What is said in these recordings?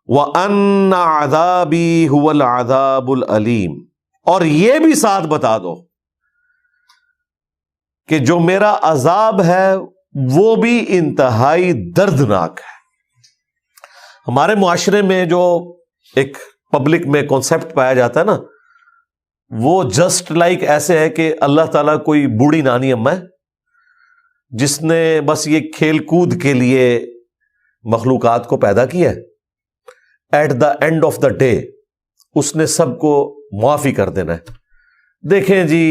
وَأَنَّ عَذَابِي هُوَ الْعَذَابُ الْأَلِيمُ، اور یہ بھی ساتھ بتا دو کہ جو میرا عذاب ہے وہ بھی انتہائی دردناک ہے۔ ہمارے معاشرے میں جو ایک پبلک میں کانسیپٹ پایا جاتا ہے نا، وہ جسٹ لائک ایسے ہے کہ اللہ تعالیٰ کوئی بوڑھی نانی اماں ہے جس نے بس یہ کھیل کود کے لیے مخلوقات کو پیدا کیا ہے، at the end of the day اس نے سب کو معافی کر دینا ہے۔ دیکھیں جی،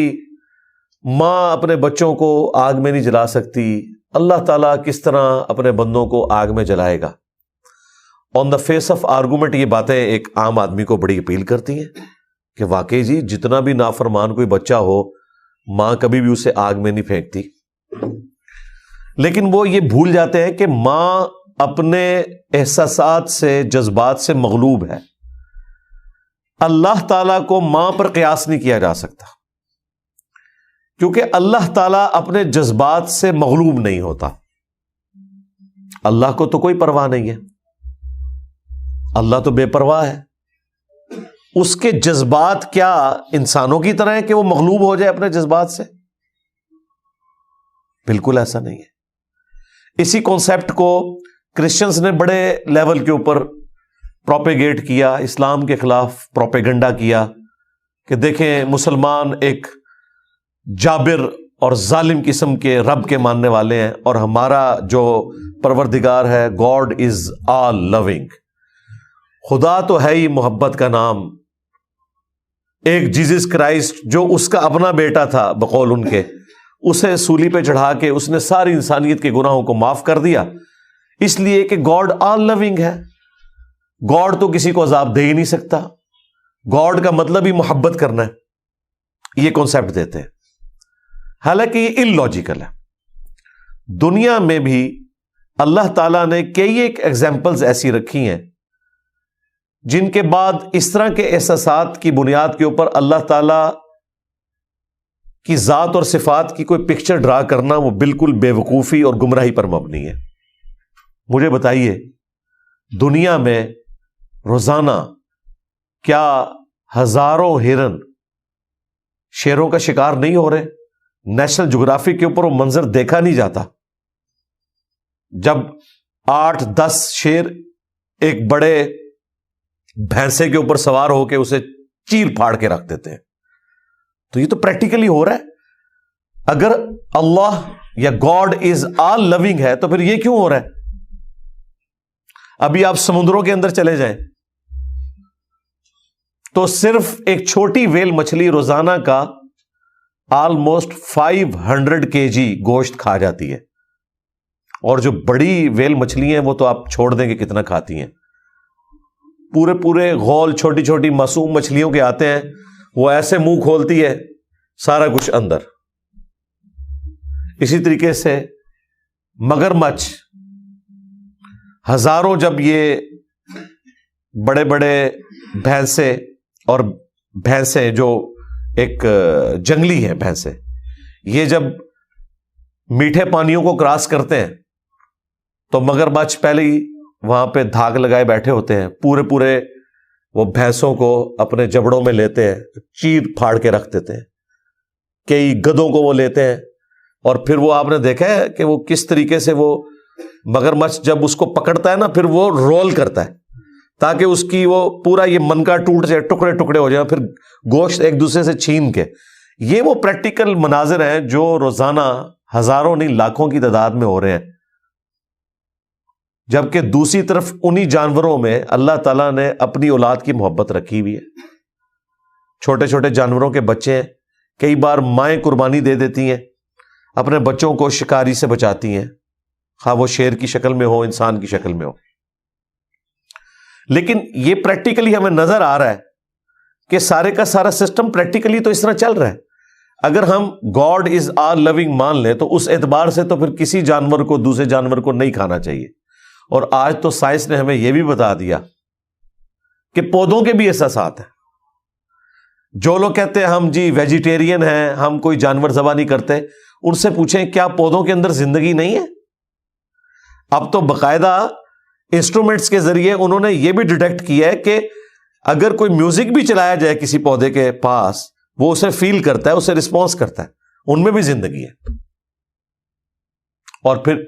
ماں اپنے بچوں کو آگ میں نہیں جلا سکتی، اللہ تعالیٰ کس طرح اپنے بندوں کو آگ میں جلائے گا؟ آن دا فیس آف آرگومنٹ یہ باتیں ایک عام آدمی کو بڑی اپیل کرتی ہیں کہ واقعی جی جتنا بھی نافرمان کوئی بچہ ہو، ماں کبھی بھی اسے آگ میں نہیں پھینکتی۔ لیکن وہ یہ بھول جاتے ہیں کہ ماں اپنے احساسات سے، جذبات سے مغلوب ہے۔ اللہ تعالیٰ کو ماں پر قیاس نہیں کیا جا سکتا، کیونکہ اللہ تعالیٰ اپنے جذبات سے مغلوب نہیں ہوتا۔ اللہ کو تو کوئی پرواہ نہیں ہے، اللہ تو بے پرواہ ہے۔ اس کے جذبات کیا انسانوں کی طرح ہے کہ وہ مغلوب ہو جائے اپنے جذبات سے؟ بالکل ایسا نہیں ہے۔ اسی کانسیپٹ کو کرسچنز نے بڑے لیول کے اوپر پروپیگیٹ کیا، اسلام کے خلاف پروپیگنڈا کیا کہ دیکھیں مسلمان ایک جابر اور ظالم قسم کے رب کے ماننے والے ہیں، اور ہمارا جو پروردگار ہے گاڈ از آل لونگ، خدا تو ہے ہی محبت کا نام۔ ایک جیزس کرائسٹ جو اس کا اپنا بیٹا تھا بقول ان کے، اسے سولی پہ چڑھا کے اس نے ساری انسانیت کے گناہوں کو معاف کر دیا، اس لیے کہ گاڈ آل لونگ ہے۔ گاڈ تو کسی کو عذاب دے ہی نہیں سکتا، گاڈ کا مطلب ہی محبت کرنا ہے، یہ کانسیپٹ دیتے ہیں۔ حالانکہ یہ ان لاجیکل ہے۔ دنیا میں بھی اللہ تعالیٰ نے کئی ایک ایگزامپلز ایسی رکھی ہیں جن کے بعد اس طرح کے احساسات کی بنیاد کے اوپر اللہ تعالیٰ کی ذات اور صفات کی کوئی پکچر ڈرا کرنا وہ بالکل بے وقوفی اور گمراہی پر مبنی ہے۔ مجھے بتائیے، دنیا میں روزانہ کیا ہزاروں ہرن شیروں کا شکار نہیں ہو رہے؟ نیشنل جغرافی کے اوپر وہ منظر دیکھا نہیں جاتا جب 8-10 شیر ایک بڑے بھینسے کے اوپر سوار ہو کے اسے چیر پھاڑ کے رکھ دیتے ہیں؟ تو یہ تو پریکٹیکلی ہو رہا ہے۔ اگر اللہ یا گاڈ از آل لونگ ہے تو پھر یہ کیوں ہو رہا ہے؟ ابھی آپ سمندروں کے اندر چلے جائیں تو صرف ایک چھوٹی ویل مچھلی روزانہ کا آلموسٹ 500 kg گوشت کھا جاتی ہے، اور جو بڑی ویل مچھلی ہیں وہ تو آپ چھوڑ دیں گے کتنا کھاتی ہیں۔ پورے غول چھوٹی چھوٹی معصوم مچھلیوں کے آتے ہیں، وہ ایسے منہ کھولتی ہے سارا کچھ اندر۔ اسی طریقے سے مگرمچھ ہزاروں، جب یہ بڑے بڑے بھینسے اور بھینسیں جو ایک جنگلی ہیں بھینسیں، یہ جب میٹھے پانیوں کو کراس کرتے ہیں تو مگرمچھ پہلے ہی وہاں پہ دھاگ لگائے بیٹھے ہوتے ہیں، پورے وہ بھینسوں کو اپنے جبڑوں میں لیتے ہیں، چیر پھاڑ کے رکھ دیتے ہیں۔ کئی گدوں کو وہ لیتے ہیں، اور پھر وہ آپ نے دیکھا ہے کہ وہ کس طریقے سے وہ مگرمچھ جب اس کو پکڑتا ہے نا، پھر وہ رول کرتا ہے تاکہ اس کی وہ پورا یہ منکا ٹوٹ جائے، ٹکڑے ٹکڑے ہو جائیں، پھر گوشت ایک دوسرے سے چھین کے۔ یہ وہ پریکٹیکل مناظر ہیں جو روزانہ ہزاروں نہیں لاکھوں کی تعداد میں ہو رہے ہیں، جبکہ دوسری طرف انہی جانوروں میں اللہ تعالیٰ نے اپنی اولاد کی محبت رکھی ہوئی ہے۔ چھوٹے چھوٹے جانوروں کے بچے ہیں، کئی بار مائیں قربانی دے دیتی ہیں، اپنے بچوں کو شکاری سے بچاتی ہیں، خواہ وہ شیر کی شکل میں ہو، انسان کی شکل میں ہو۔ لیکن یہ پریکٹیکلی ہمیں نظر آ رہا ہے کہ سارے کا سارا سسٹم پریکٹیکلی تو اس طرح چل رہا ہے۔ اگر ہم گاڈ از آل لونگ مان لیں تو اس اعتبار سے تو پھر کسی جانور کو دوسرے جانور کو نہیں کھانا چاہیے۔ اور آج تو سائنس نے ہمیں یہ بھی بتا دیا کہ پودوں کے بھی احساسات ہیں۔ جو لوگ کہتے ہیں ہم جی ویجیٹیرین ہیں، ہم کوئی جانور ذبح نہیں کرتے، ان سے پوچھیں کیا پودوں کے اندر زندگی نہیں ہے؟ اب تو باقاعدہ انسٹرومنٹس کے ذریعے انہوں نے یہ بھی ڈیٹیکٹ کیا ہے کہ اگر کوئی میوزک بھی چلایا جائے کسی پودے کے پاس وہ اسے فیل کرتا ہے, اسے رسپانس کرتا ہے, ان میں بھی زندگی ہے. اور پھر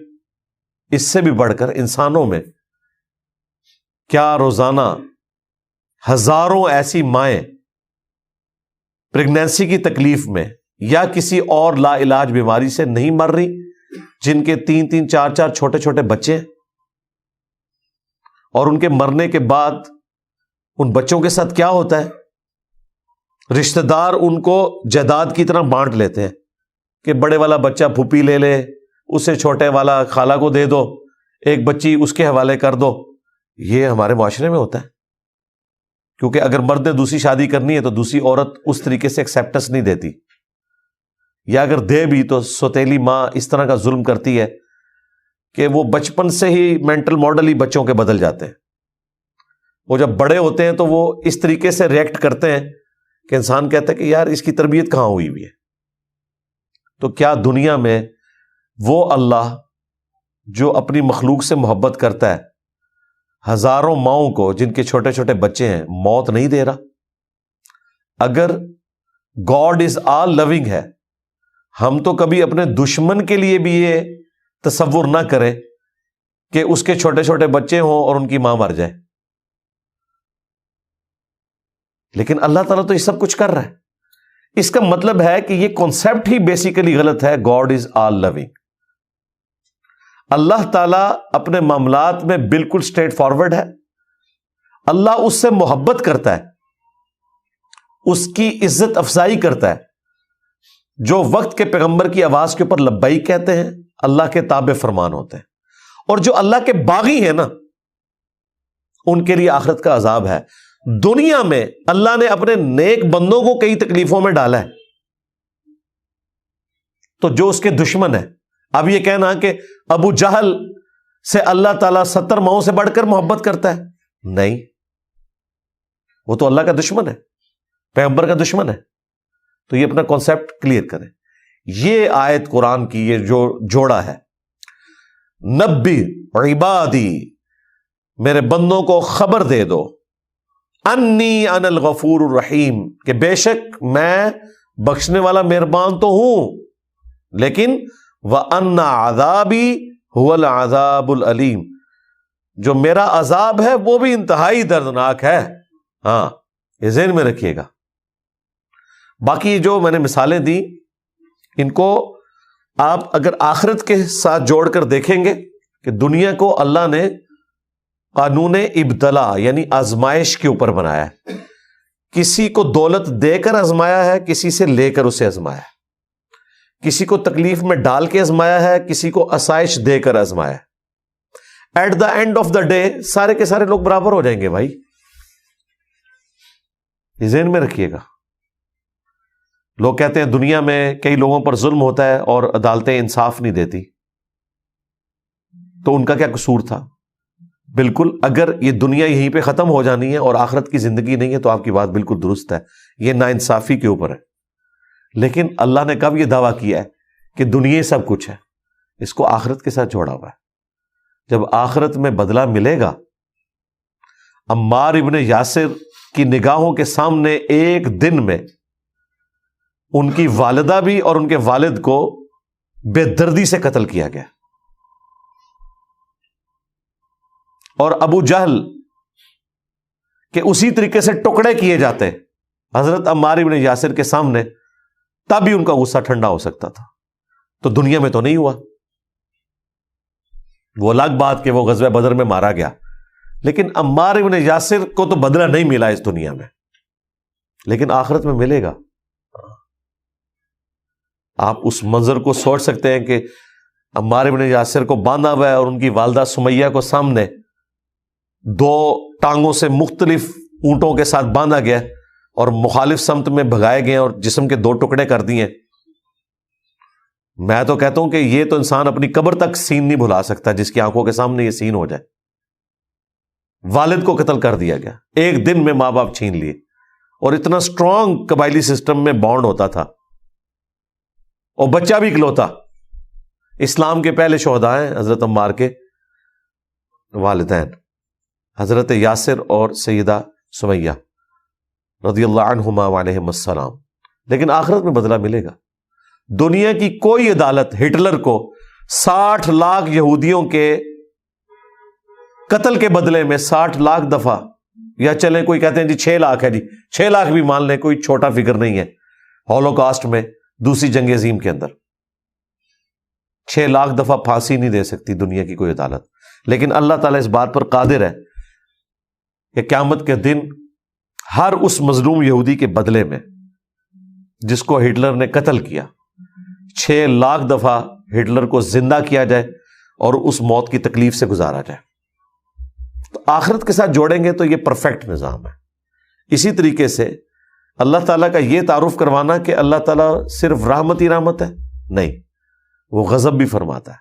اس سے بھی بڑھ کر انسانوں میں کیا روزانہ ہزاروں ایسی مائیں پریگنینسی کی تکلیف میں یا کسی اور لا علاج بیماری سے نہیں مر رہی, جن کے 3-3 4-4 چھوٹے چھوٹے بچے ہیں, اور ان کے مرنے کے بعد ان بچوں کے ساتھ کیا ہوتا ہے, رشتہ دار ان کو جائیداد کی طرح بانٹ لیتے ہیں کہ بڑے والا بچہ پھوپھی لے لے, اسے چھوٹے والا خالہ کو دے دو, ایک بچی اس کے حوالے کر دو. یہ ہمارے معاشرے میں ہوتا ہے, کیونکہ اگر مرد نے دوسری شادی کرنی ہے تو دوسری عورت اس طریقے سے ایکسیپٹنس نہیں دیتی, یا اگر دے بھی تو سوتیلی ماں اس طرح کا ظلم کرتی ہے کہ وہ بچپن سے ہی مینٹل ماڈل ہی بچوں کے بدل جاتے ہیں. وہ جب بڑے ہوتے ہیں تو وہ اس طریقے سے ریئیکٹ کرتے ہیں کہ انسان کہتا ہے کہ یار اس کی تربیت کہاں ہوئی ہوئی ہے. تو کیا دنیا میں وہ اللہ جو اپنی مخلوق سے محبت کرتا ہے ہزاروں ماؤں کو جن کے چھوٹے چھوٹے بچے ہیں موت نہیں دے رہا؟ اگر گاڈ از آل لونگ ہے, ہم تو کبھی اپنے دشمن کے لیے بھی یہ تصور نہ کریں کہ اس کے چھوٹے چھوٹے بچے ہوں اور ان کی ماں مر جائے. لیکن اللہ تعالیٰ تو یہ سب کچھ کر رہا ہے. اس کا مطلب ہے کہ یہ کانسیپٹ ہی بیسیکلی غلط ہے. گاڈ از آل لونگ. اللہ تعالیٰ اپنے معاملات میں بالکل اسٹریٹ فارورڈ ہے. اللہ اس سے محبت کرتا ہے, اس کی عزت افزائی کرتا ہے. جو وقت کے پیغمبر کی آواز کے اوپر لبیک کہتے ہیں اللہ کے تابع فرمان ہوتے ہیں, اور جو اللہ کے باغی ہیں نا ان کے لیے آخرت کا عذاب ہے. دنیا میں اللہ نے اپنے نیک بندوں کو کئی تکلیفوں میں ڈالا ہے, تو جو اس کے دشمن ہے, اب یہ کہنا کہ ابو جہل سے اللہ تعالیٰ 70 ماؤں سے بڑھ کر محبت کرتا ہے, نہیں, وہ تو اللہ کا دشمن ہے, پیغمبر کا دشمن ہے. تو یہ اپنا کانسیپٹ کلیئر کریں. یہ آیت قرآن کی یہ جو جوڑا ہے, نبی عبادی, میرے بندوں کو خبر دے دو, انی انا الغفور الرحیم, کہ بے شک میں بخشنے والا مہربان تو ہوں, لیکن وَأَنَّ عَذَابِي هُوَ الْعَذَابُ الْأَلِيمُ, جو میرا عذاب ہے وہ بھی انتہائی دردناک ہے. ہاں, یہ ذہن میں رکھیے گا. باقی جو میں نے مثالیں دی ان کو آپ اگر آخرت کے ساتھ جوڑ کر دیکھیں گے کہ دنیا کو اللہ نے قانون ابتلا یعنی آزمائش کے اوپر بنایا ہے. کسی کو دولت دے کر آزمایا ہے, کسی سے لے کر اسے آزمایا ہے, کسی کو تکلیف میں ڈال کے آزمایا ہے, کسی کو آسائش دے کر آزمایا ہے. At the end of the day سارے کے سارے لوگ برابر ہو جائیں گے بھائی, یہ ذہن میں رکھیے گا. لوگ کہتے ہیں دنیا میں کئی لوگوں پر ظلم ہوتا ہے اور عدالتیں انصاف نہیں دیتی, تو ان کا کیا قصور تھا؟ بالکل, اگر یہ دنیا یہیں پہ ختم ہو جانی ہے اور آخرت کی زندگی نہیں ہے تو آپ کی بات بالکل درست ہے, یہ ناانصافی کے اوپر ہے. لیکن اللہ نے کب یہ دعویٰ کیا ہے کہ دنیا سب کچھ ہے؟ اس کو آخرت کے ساتھ جوڑا ہوا ہے. جب آخرت میں بدلہ ملے گا, عمار ابن یاسر کی نگاہوں کے سامنے ایک دن میں ان کی والدہ بھی اور ان کے والد کو بے دردی سے قتل کیا گیا, اور ابو جہل کہ اسی طریقے سے ٹکڑے کیے جاتے حضرت عمار ابن یاسر کے سامنے, تب بھی ان کا غصہ ٹھنڈا ہو سکتا تھا. تو دنیا میں تو نہیں ہوا. وہ الگ بات کہ وہ غزوہ بدر میں مارا گیا, لیکن عمار ابن یاسر کو تو بدلہ نہیں ملا اس دنیا میں, لیکن آخرت میں ملے گا. آپ اس منظر کو سوچ سکتے ہیں کہ عمار ابن یاسر کو باندھا ہوا ہے اور ان کی والدہ سمیہ کو سامنے 2 ٹانگوں سے مختلف اونٹوں کے ساتھ باندھا گیا اور مخالف سمت میں بھگائے گئے اور جسم کے 2 ٹکڑے کر دیے. میں تو کہتا ہوں کہ یہ تو انسان اپنی قبر تک سین نہیں بھلا سکتا جس کی آنکھوں کے سامنے یہ سین ہو جائے. والد کو قتل کر دیا گیا, ایک دن میں ماں باپ چھین لیے, اور اتنا سٹرونگ قبائلی سسٹم میں بانڈ ہوتا تھا, اور بچہ بھی اکلوتا. اسلام کے پہلے شہداء ہیں حضرت عمار کے, والدین حضرت یاسر اور سیدہ سمیہ رضی اللہ عنہما وعلیہم السلام. لیکن آخرت میں بدلہ ملے گا. دنیا کی کوئی عدالت ہٹلر کو 60 لاکھ یہودیوں کے قتل کے بدلے میں 60 لاکھ دفعہ، یا چلیں کوئی کہتے ہیں جی 6 لاکھ ہے، جی 6 لاکھ بھی مان لیں، کوئی چھوٹا فگر نہیں ہے. ہولوکاسٹ میں، دوسری جنگ عظیم کے اندر 6 لاکھ دفعہ پھانسی نہیں دے سکتی دنیا کی کوئی عدالت. لیکن اللہ تعالیٰ اس بات پر قادر ہے کہ قیامت کے دن ہر اس مظلوم یہودی کے بدلے میں جس کو ہٹلر نے قتل کیا، 6 لاکھ دفعہ ہٹلر کو زندہ کیا جائے اور اس موت کی تکلیف سے گزارا جائے. تو آخرت کے ساتھ جوڑیں گے تو یہ پرفیکٹ نظام ہے. اسی طریقے سے اللہ تعالیٰ کا یہ تعارف کروانا کہ اللہ تعالیٰ صرف رحمت ہی رحمت ہے، نہیں، وہ غضب بھی فرماتا ہے.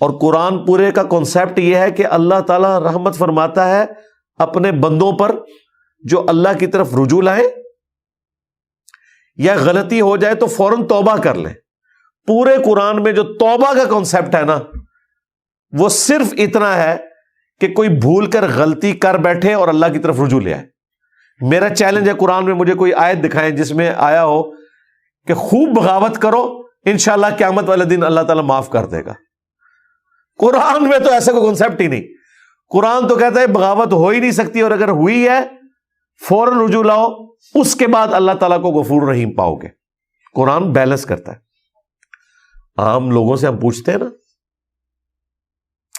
اور قرآن پورے کا کانسیپٹ یہ ہے کہ اللہ تعالیٰ رحمت فرماتا ہے اپنے بندوں پر جو اللہ کی طرف رجوع لائیں، یا غلطی ہو جائے تو فوراً توبہ کر لیں. پورے قرآن میں جو توبہ کا کانسیپٹ ہے نا، وہ صرف اتنا ہے کہ کوئی بھول کر غلطی کر بیٹھے اور اللہ کی طرف رجوع لے آئے. میرا چیلنج ہے قرآن میں مجھے کوئی آیت دکھائیں جس میں آیا ہو کہ خوب بغاوت کرو، انشاءاللہ قیامت والے دن اللہ تعالیٰ معاف کر دے گا. قرآن میں تو ایسا کوئی کانسیپٹ ہی نہیں. قرآن تو کہتا ہے بغاوت ہو ہی نہیں سکتی، اور اگر ہوئی ہے فوراً رجوع لاؤ، اس کے بعد اللہ تعالیٰ کو غفور رحیم پاؤ گے. قرآن بیلنس کرتا ہے. عام لوگوں سے ہم پوچھتے ہیں نا،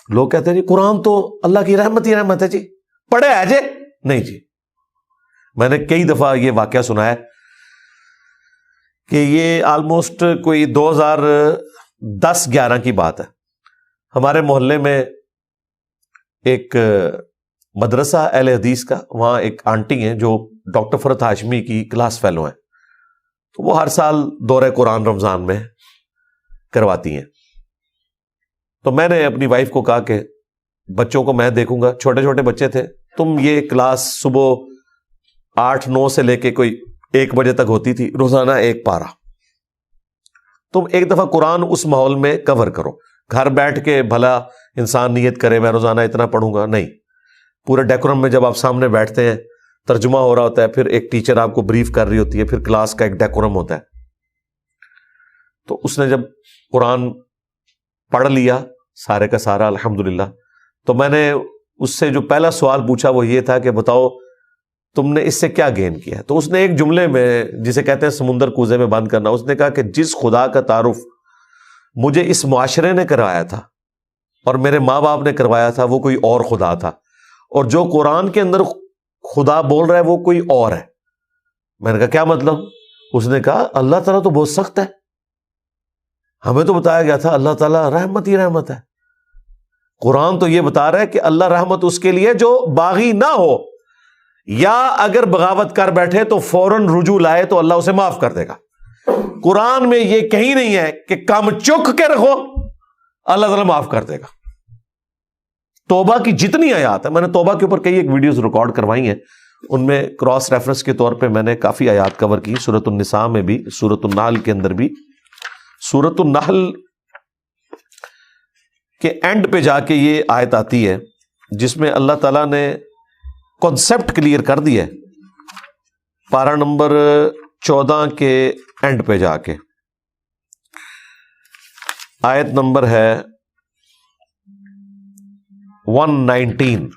لوگ کہتے ہیں جی قرآن تو اللہ کی رحمت ہی رحمت ہے، جی پڑھے ہے جی. نہیں جی، میں نے کئی دفعہ یہ واقعہ سنا ہے کہ یہ آلموسٹ کوئی 2010-11 کی بات ہے. ہمارے محلے میں ایک مدرسہ اہل حدیث کا، وہاں ایک آنٹی ہیں جو ڈاکٹر فرحت ہاشمی کی کلاس فیلو ہیں. تو وہ ہر سال دورہ قرآن رمضان میں کرواتی ہیں. تو میں نے اپنی وائف کو کہا کہ بچوں کو میں دیکھوں گا، چھوٹے چھوٹے بچے تھے، تم یہ کلاس صبح 8-9 سے لے کے کوئی 1 بجے تک ہوتی تھی، روزانہ 1 پارہ. تم ایک دفعہ قرآن اس ماحول میں کور کرو. گھر بیٹھ کے بھلا انسان نیت کرے میں روزانہ اتنا پڑھوں گا، نہیں. پورے ڈیکورم میں جب آپ سامنے بیٹھتے ہیں، ترجمہ ہو رہا ہوتا ہے، پھر ایک ٹیچر آپ کو بریف کر رہی ہوتی ہے، پھر کلاس کا ایک ڈیکورم ہوتا ہے. تو اس نے جب قرآن پڑھ لیا سارے کا سارا الحمدللہ، تو میں نے اس سے جو پہلا سوال پوچھا وہ یہ تھا کہ بتاؤ تم نے اس سے کیا گین کیا. تو اس نے ایک جملے میں، جسے کہتے ہیں سمندر کوزے میں بند کرنا، اس نے کہا کہ جس خدا کا تعارف مجھے اس معاشرے نے کروایا تھا اور میرے ماں باپ نے کروایا تھا، وہ کوئی اور خدا تھا، اور جو قرآن کے اندر خدا بول رہا ہے وہ کوئی اور ہے. میں نے کہا کیا مطلب؟ اس نے کہا اللہ تعالیٰ تو بہت سخت ہے، ہمیں تو بتایا گیا تھا اللہ تعالیٰ رحمت ہی رحمت ہے. قرآن تو یہ بتا رہا ہے کہ اللہ رحمت اس کے لیے جو باغی نہ ہو، یا اگر بغاوت کر بیٹھے تو فوراً رجوع لائے تو اللہ اسے معاف کر دے گا. قرآن میں یہ کہیں نہیں ہے کہ کام چک کے رکھو اللہ تعالیٰ معاف کر دے گا. توبہ کی جتنی آیات ہیں، میں نے توبہ کے اوپر کئی ایک ویڈیوز ریکارڈ کروائی ہیں، ان میں کراس ریفرنس کے طور پہ میں نے کافی آیات کور کی. سورۃ النساء میں بھی، سورۃ النحل کے اندر بھی. سورۃ النحل کے اینڈ پہ جا کے یہ آیت آتی ہے جس میں اللہ تعالیٰ نے کانسیپٹ کلیئر کر دیا ہے. پارہ نمبر 14 کے اینڈ پہ جا کے آیت نمبر ہے 119.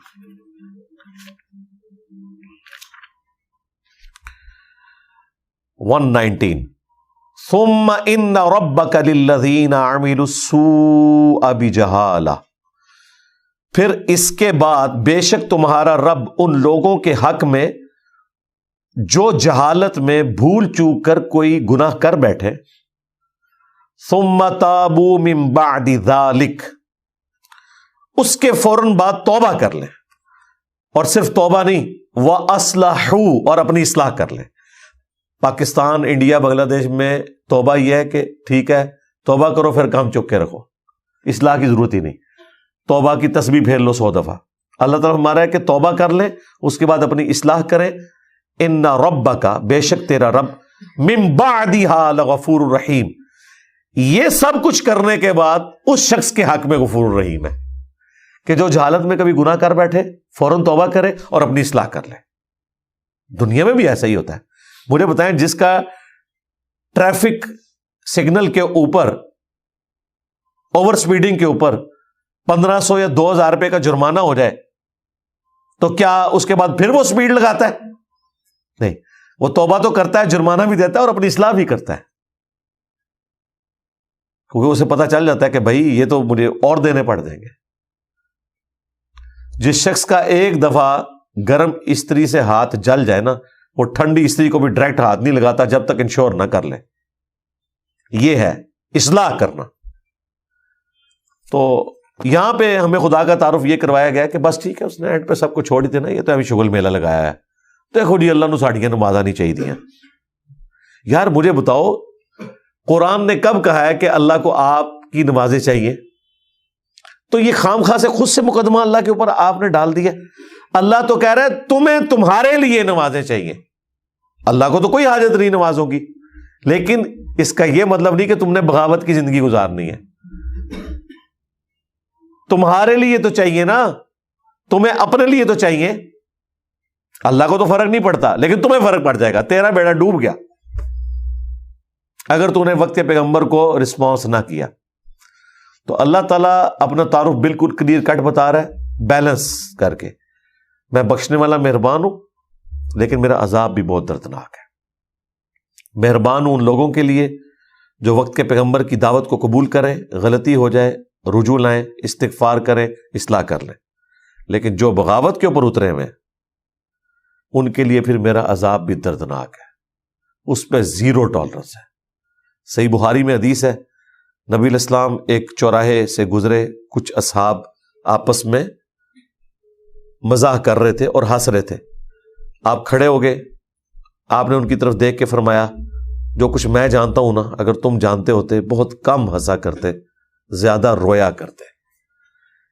ثم ان ربک للذین عملوا السوء بجہالہ، پھر اس کے بعد بے شک تمہارا رب ان لوگوں کے حق میں جو جہالت میں بھول چوک کر کوئی گناہ کر بیٹھے، ثم تابوا من بعد ذلک، اس کے فوراً بعد توبہ کر لیں، اور صرف توبہ نہیں، وَأَصْلَحُوا، اور اپنی اصلاح کر لیں. پاکستان، انڈیا، بنگلہ دیش میں توبہ یہ ہے کہ ٹھیک ہے توبہ کرو پھر کام چک کے رکھو، اصلاح کی ضرورت ہی نہیں. توبہ کی تسبیح پھیر لو 100 دفعہ. اللہ تعالیٰ ہمارا ہے کہ توبہ کر لیں، اس کے بعد اپنی اصلاح کریں. ان ربک، بے شک تیرا رب، من بعدہا لغفور الرحیم، یہ سب کچھ کرنے کے بعد اس شخص کے حق میں غفور الرحیم ہے. کہ جو جہالت میں کبھی گناہ کر بیٹھے فوراً توبہ کرے اور اپنی اصلاح کر لے. دنیا میں بھی ایسا ہی ہوتا ہے. مجھے بتائیں جس کا ٹریفک سگنل کے اوپر اوور سپیڈنگ کے اوپر 1500 یا 2000 روپے کا جرمانہ ہو جائے تو کیا اس کے بعد پھر وہ سپیڈ لگاتا ہے؟ نہیں، وہ توبہ تو کرتا ہے، جرمانہ بھی دیتا ہے اور اپنی اصلاح بھی کرتا ہے، کیونکہ اسے پتا چل جاتا ہے کہ بھائی یہ تو مجھے اور دینے پڑ جائیں گے. جس شخص کا ایک دفعہ گرم استری سے ہاتھ جل جائے نا، وہ ٹھنڈی استری کو بھی ڈائریکٹ ہاتھ نہیں لگاتا جب تک انشور نہ کر لے. یہ ہے اصلاح کرنا. تو یہاں پہ ہمیں خدا کا تعارف یہ کروایا گیا کہ بس ٹھیک ہے، اس نے اینڈ پہ سب کو چھوڑ ہی دینا، یہ تو ابھی شغل میلہ لگایا ہے، دیکھو جی اللہ نو ساڑیاں نمازاں نہیں چاہیے دیا. یار مجھے بتاؤ قرآن نے کب کہا ہے کہ اللہ کو آپ کی نمازیں چاہیے؟ تو یہ خام خواہ سے خود سے مقدمہ اللہ کے اوپر آپ نے ڈال دیا. اللہ تو کہہ رہا ہے تمہیں تمہارے لیے نمازیں چاہیے. اللہ کو تو کوئی حاجت نہیں نمازوں کی، لیکن اس کا یہ مطلب نہیں کہ تم نے بغاوت کی زندگی گزارنی ہے. تمہارے لیے تو چاہیے نا، تمہیں اپنے لیے تو چاہیے. اللہ کو تو فرق نہیں پڑتا، لیکن تمہیں فرق پڑ جائے گا. تیرا بیڑا ڈوب گیا اگر تو نے وقت پیغمبر کو رسپانس نہ کیا. تو اللہ تعالیٰ اپنا تعارف بالکل کلیئر کٹ بتا رہا ہے، بیلنس کر کے. میں بخشنے والا مہربان ہوں، لیکن میرا عذاب بھی بہت دردناک ہے. مہربان ہوں ان لوگوں کے لیے جو وقت کے پیغمبر کی دعوت کو قبول کریں، غلطی ہو جائے رجوع لائیں، استغفار کریں، اصلاح کر لیں. لیکن جو بغاوت کے اوپر اترے ہوئے ان کے لیے پھر میرا عذاب بھی دردناک ہے، اس پہ زیرو ٹالرنس ہے. صحیح بخاری میں حدیث ہے، نبی علیہ السلام ایک چوراہے سے گزرے، کچھ اصحاب آپس میں مزاح کر رہے تھے اور ہنس رہے تھے. آپ کھڑے ہو گئے، آپ نے ان کی طرف دیکھ کے فرمایا جو کچھ میں جانتا ہوں نا، اگر تم جانتے ہوتے بہت کم ہنسا کرتے، زیادہ رویا کرتے.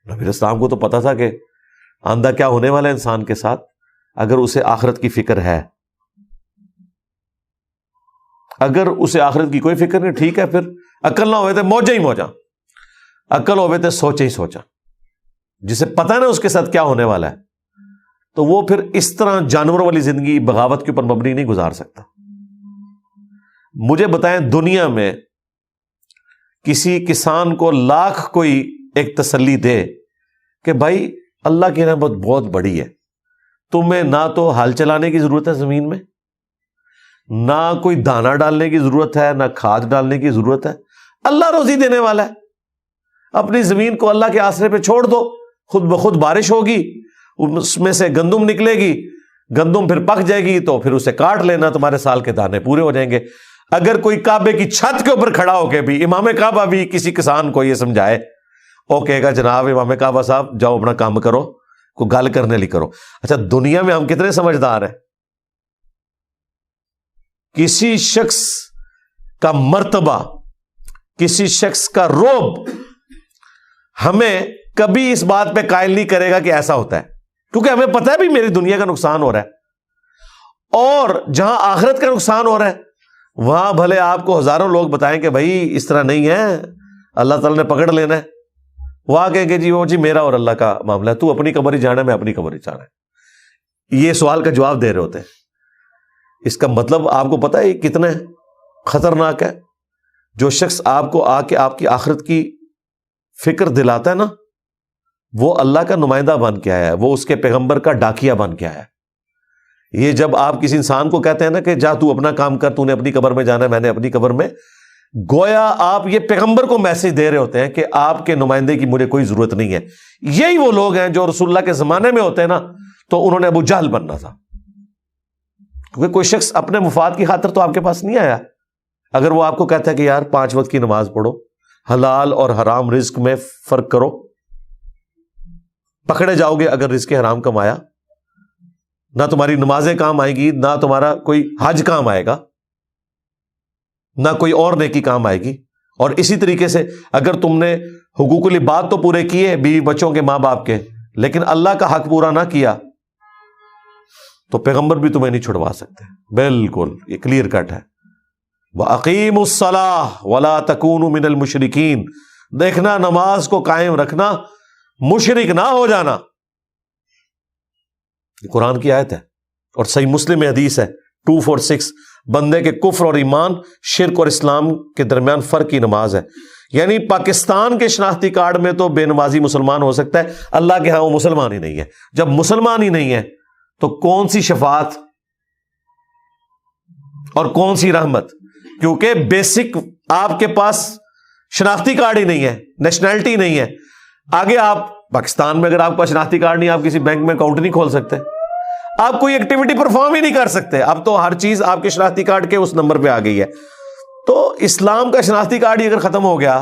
نبی علیہ السلام کو تو پتا تھا کہ آندہ کیا ہونے والا ہے انسان کے ساتھ اگر اسے آخرت کی فکر ہے. اگر اسے آخرت کی کوئی فکر نہیں، ٹھیک ہے، پھر عقل نہ ہوئے تھے موجہ ہی موجہ، عقل ہوئے تھے سوچے ہی سوچا. جسے پتہ نا اس کے ساتھ کیا ہونے والا ہے تو وہ پھر اس طرح جانور والی زندگی بغاوت کے اوپر مبنی نہیں گزار سکتا. مجھے بتائیں دنیا میں کسی کسان کو لاکھ کوئی ایک تسلی دے کہ بھائی اللہ کی رحمت بہت بڑی ہے، تمہیں نہ تو ہل چلانے کی ضرورت ہے زمین میں، نہ کوئی دانا ڈالنے کی ضرورت ہے، نہ کھاد ڈالنے کی ضرورت ہے، اللہ روزی دینے والا ہے. اپنی زمین کو اللہ کے آسرے پہ چھوڑ دو، خود بخود بارش ہوگی، اس میں سے گندم نکلے گی، گندم پھر پک جائے گی تو پھر اسے کاٹ لینا، تمہارے سال کے دانے پورے ہو جائیں گے. اگر کوئی کعبے کی چھت کے اوپر کھڑا ہو کے بھی امام کعبہ بھی کسی کسان کو یہ سمجھائے، وہ کہے گا جناب امام کعبہ صاحب جاؤ اپنا کام کرو، کوئی گل کرنے لی کرو. اچھا دنیا میں ہم کتنے سمجھدار ہیں؟ کسی شخص کا مرتبہ، کسی شخص کا رعب ہمیں کبھی اس بات پہ قائل نہیں کرے گا کہ ایسا ہوتا ہے، کیونکہ ہمیں پتہ ہے بھی میری دنیا کا نقصان ہو رہا ہے. اور جہاں آخرت کا نقصان ہو رہا ہے وہاں بھلے آپ کو ہزاروں لوگ بتائیں کہ بھائی اس طرح نہیں ہے، اللہ تعالیٰ نے پکڑ لینا ہے، وہ کہیں کہ جی وہ جی میرا اور اللہ کا معاملہ ہے، تو اپنی قبر ہی جانا ہے، میں اپنی قبر ہی جانا ہے. یہ سوال کا جواب دے رہے ہوتے ہیں. اس کا مطلب آپ کو پتہ ہے یہ کتنا خطرناک ہے. جو شخص آپ کو آ کے آپ کی آخرت کی فکر دلاتا ہے نا، وہ اللہ کا نمائندہ بن کے آیا ہے، وہ اس کے پیغمبر کا ڈاکیا بن کے آیا ہے. یہ جب آپ کسی انسان کو کہتے ہیں نا کہ جا تو اپنا کام کر، تو نے اپنی قبر میں جانا ہے، میں نے اپنی قبر میں، گویا آپ یہ پیغمبر کو میسج دے رہے ہوتے ہیں کہ آپ کے نمائندے کی مجھے کوئی ضرورت نہیں ہے. یہی وہ لوگ ہیں جو رسول اللہ کے زمانے میں ہوتے ہیں نا تو انہوں نے ابو جہل بننا تھا، کیونکہ کوئی شخص اپنے مفاد کی خاطر تو آپ کے پاس نہیں آیا. اگر وہ آپ کو کہتا ہے کہ یار 5 وقت کی نماز پڑھو، حلال اور حرام رزق میں فرق کرو، پکڑے جاؤ گے اگر رزق حرام کمایا، نہ تمہاری نمازیں کام آئے گی، نہ تمہارا کوئی حج کام آئے گا، نہ کوئی اور نیکی کام آئے گی. اور اسی طریقے سے اگر تم نے حقوق العباد تو پورے کیے، بیوی بچوں کے، ماں باپ کے، لیکن اللہ کا حق پورا نہ کیا تو پیغمبر بھی تمہیں نہیں چھڑوا سکتے. بالکل یہ کلیئر کٹ ہے. وَأَقِيمُوا الصَّلَاةَ وَلَا تَكُونُوا مِنَ الْمُشْرِكِينَ. دیکھنا نماز کو قائم رکھنا، مشرک نہ ہو جانا. یہ قرآن کی آیت ہے اور صحیح مسلم میں حدیث ہے 246. بندے کے کفر اور ایمان، شرک اور اسلام کے درمیان فرق کی نماز ہے. یعنی پاکستان کے شناختی کارڈ میں تو بے نمازی مسلمان ہو سکتا ہے، اللہ کے ہاں وہ مسلمان ہی نہیں ہے. جب مسلمان ہی نہیں ہے تو کون سی شفاعت اور کون سی رحمت؟ کیونکہ بیسک آپ کے پاس شناختی کارڈ ہی نہیں ہے، نیشنلٹی نہیں ہے. آگے آپ پاکستان میں اگر آپ کا شناختی کارڈ نہیں، آپ کسی بینک میں اکاؤنٹ نہیں کھول سکتے، آپ کوئی ایکٹیویٹی پرفارم ہی نہیں کر سکتے. اب تو ہر چیز آپ کے شناختی کارڈ کے اس نمبر پہ آ گئی ہے. تو اسلام کا شناختی کارڈ ہی اگر ختم ہو گیا،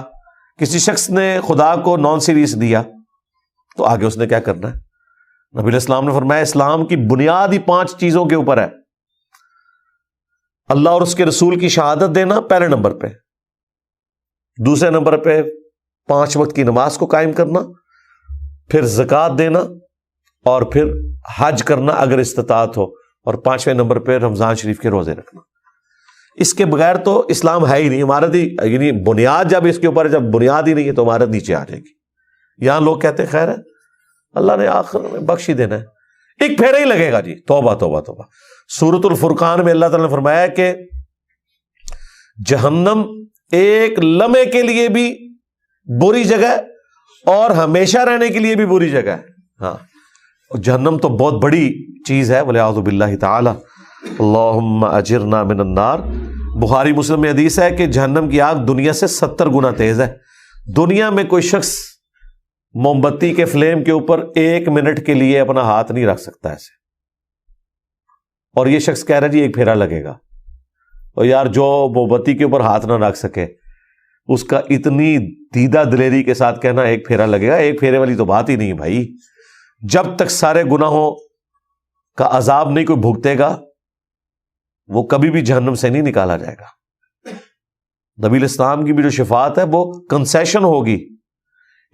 کسی شخص نے خدا کو نان سیریس دیا، تو آگے اس نے کیا کرنا ہے؟ نبی علیہ السلام نے فرمایا اسلام کی بنیاد ہی 5 چیزوں کے اوپر ہے. اللہ اور اس کے رسول کی شہادت دینا پہلے نمبر پہ، دوسرے نمبر پہ 5 وقت کی نماز کو قائم کرنا، پھر زکوٰۃ دینا، اور پھر حج کرنا اگر استطاعت ہو، اور 5ویں نمبر پہ رمضان شریف کے روزے رکھنا. اس کے بغیر تو اسلام ہے ہی نہیں. عمارت ہی یعنی بنیاد جب اس کے اوپر ہے، جب بنیاد ہی نہیں ہے تو عمارت نیچے آ جائے گی. یہاں لوگ کہتے ہیں خیر ہے اللہ نے آخر میں بخش ہی دینا ہے، ایک پھیرا ہی لگے گا جی. توبہ توبہ توبہ. سورۃ الفرقان میں اللہ تعالیٰ نے فرمایا کہ جہنم ایک لمحے کے لیے بھی بری جگہ اور ہمیشہ رہنے کے لیے بھی بری جگہ ہے. ہاں جہنم تو بہت بڑی چیز ہے، وَلِعَوْذُ بِاللَّهِ تَعَالَى اللہم اجرنا من النار. بخاری مسلم میں حدیث ہے کہ جہنم کی آگ دنیا سے 70 گنا تیز ہے. دنیا میں کوئی شخص موم بتی کے فلیم کے اوپر 1 منٹ کے لیے اپنا ہاتھ نہیں رکھ سکتا ایسے، اور یہ شخص کہہ رہا ہے جی ایک پھیرا لگے گا. اور یار جو موم بتی کے اوپر ہاتھ نہ رکھ سکے اس کا اتنی دیدہ دلیری کے ساتھ کہنا ایک پھیرا لگے گا، ایک پھیرے والی تو بات ہی نہیں بھائی. جب تک سارے گناہوں کا عذاب نہیں کوئی بھگتے گا وہ کبھی بھی جہنم سے نہیں نکالا جائے گا. نبی علیہ السلام کی بھی جو شفاعت ہے وہ کنسیشن ہوگی،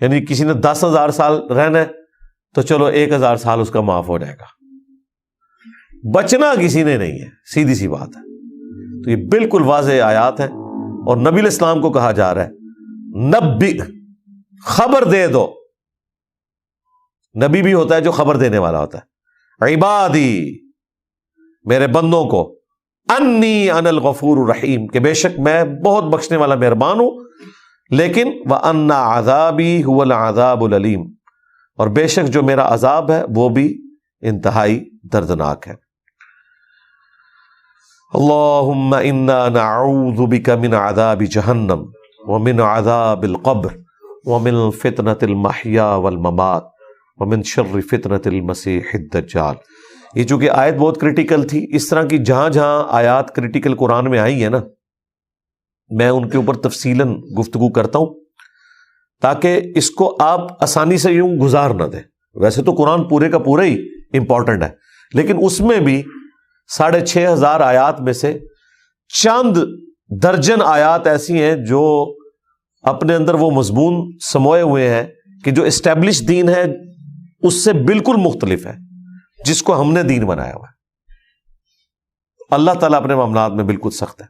یعنی کسی نے 10,000 سال رہنا ہے تو چلو 1,000 سال اس کا معاف ہو جائے گا. بچنا کسی نے نہیں ہے، سیدھی سی بات ہے. تو یہ بالکل واضح آیات ہیں، اور نبی علیہ السلام کو کہا جا رہا ہے نبی، خبر دے دو. نبی بھی ہوتا ہے جو خبر دینے والا ہوتا ہے. عبادی، میرے بندوں کو، انی انا الغفور الرحیم، کہ بے شک میں بہت بخشنے والا مہربان ہوں، لیکن وَأَنَّ عَذَابِي هُوَ الْعَذَابُ الْأَلِيمُ، اور بے شک جو میرا عذاب ہے وہ بھی انتہائی دردناک ہے. اللہم انا نعوذ بک من عذاب جہنم ومن عذاب القبر ومن فتنة المحیا والممات ومن شر فتنة المسیح الدجال. یہ چونکہ آیت بہت کریٹیکل تھی، اس طرح کی جہاں جہاں آیات کریٹیکل قرآن میں آئی ہیں نا، میں ان کے اوپر تفصیلاً گفتگو کرتا ہوں تاکہ اس کو آپ آسانی سے یوں گزار نہ دیں. ویسے تو قرآن پورے کا پورا ہی امپورٹنٹ ہے، لیکن اس میں بھی 6,500 آیات میں سے چند درجن آیات ایسی ہیں جو اپنے اندر وہ مضمون سموئے ہوئے ہیں کہ جو اسٹیبلش دین ہے اس سے بالکل مختلف ہے، جس کو ہم نے دین بنایا ہوا ہے. اللہ تعالیٰ اپنے معاملات میں بالکل سخت ہے.